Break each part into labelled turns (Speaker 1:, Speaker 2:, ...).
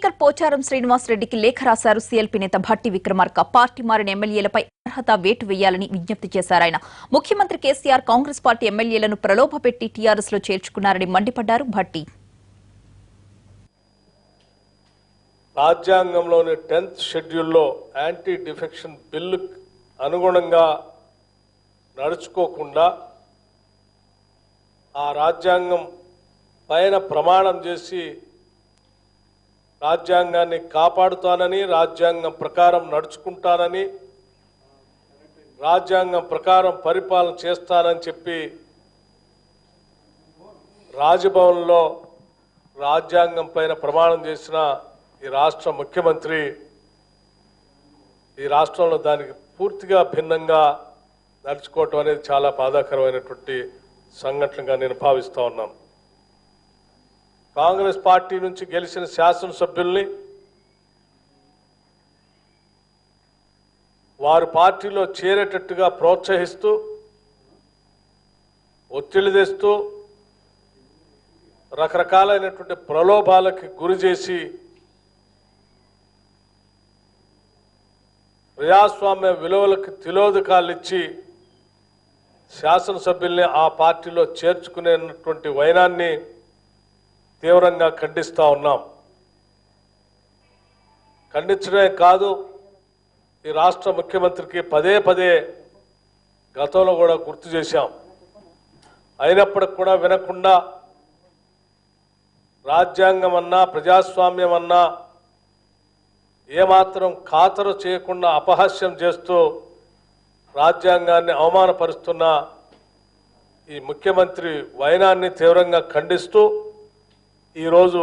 Speaker 1: Speaker Pocharam Srinivas రెడ్డికి లేఖ రాశారు సీఎల్పీ నేత భట్టి విక్రమార్క. పార్టీ మారిన ఎమ్మెల్యేలపై అర్హత వేటు వేయాలని విజ్ఞప్తి చేశారాయన. ముఖ్యమంత్రి కేసీఆర్ కాంగ్రెస్ పార్టీ ఎమ్మెల్యేలను ప్రలోభపెట్టి టీఆర్ఎస్ లో చేర్చుకున్నారని మండిపడ్డారు భట్టి.
Speaker 2: రాజ్యాంగంలోని 10th షెడ్యూల్లో యాంటీ డిఫెక్షన్ బిల్లు అనుగుణంగా నడుచుకోకుండా ఆ రాజ్యాంగం పైన ప్రమాణం చేసి రాజ్యాంగాన్ని కాపాడుతానని, రాజ్యాంగం ప్రకారం నడుచుకుంటానని, రాజ్యాంగం ప్రకారం పరిపాలన చేస్తానని చెప్పి రాజ్భవన్లో రాజ్యాంగం పైన ప్రమాణం చేసిన ఈ రాష్ట్ర ముఖ్యమంత్రి ఈ రాష్ట్రంలో దానికి పూర్తిగా భిన్నంగా నడుచుకోవటం అనేది చాలా బాధాకరమైనటువంటి సంఘటనగా నేను భావిస్తూ ఉన్నాను. కాంగ్రెస్ పార్టీ నుంచి గెలిచిన శాసనసభ్యుల్ని వారి పార్టీలో చేరేటట్టుగా ప్రోత్సహిస్తూ, ఒత్తిడి తెస్తూ, రకరకాలైనటువంటి ప్రలోభాలకి గురి చేసి ప్రజాస్వామ్య విలువలకు తిలోదకాలు ఇచ్చి శాసనసభ్యుల్ని ఆ పార్టీలో చేర్చుకునేటువంటి వైనాన్ని తీవ్రంగా ఖండిస్తూ ఉన్నాం. ఖండించడమే కాదు, ఈ రాష్ట్ర ముఖ్యమంత్రికి పదే పదే గతంలో కూడా గుర్తు చేశాం. అయినప్పటికి కూడా వినకుండా రాజ్యాంగం అన్నా ప్రజాస్వామ్యం అన్నా ఏమాత్రం ఖాతరు చేయకుండా అపహాస్యం చేస్తూ రాజ్యాంగాన్ని అవమానపరుస్తున్న ఈ ముఖ్యమంత్రి వైనాన్ని తీవ్రంగా ఖండిస్తూ ఈరోజు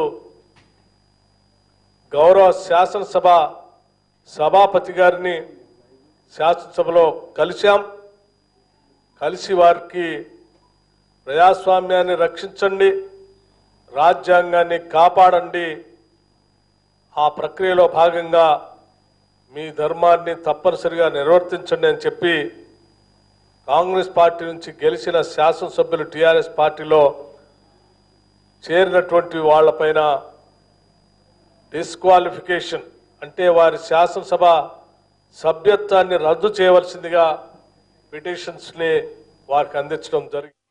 Speaker 2: గౌరవ శాసనసభ సభాపతి గారిని శాసనసభలో కలిసి వారికి ప్రజాస్వామ్యాన్ని రక్షించండి, రాజ్యాంగాన్ని కాపాడండి, ఆ ప్రక్రియలో భాగంగా మీ ధర్మాన్ని తప్పనిసరిగా నిర్వర్తించండి అని చెప్పి కాంగ్రెస్ పార్టీ నుంచి గెలిచిన శాసనసభ్యులు టీఆర్ఎస్ పార్టీలో చేరినటువంటి వాళ్లపైన డిస్క్వాలిఫికేషన్ అంటే వారి శాసనసభ సభ్యత్వాన్ని రద్దు చేయవలసిందిగా పిటిషన్స్ని వారికి అందించడం జరిగింది.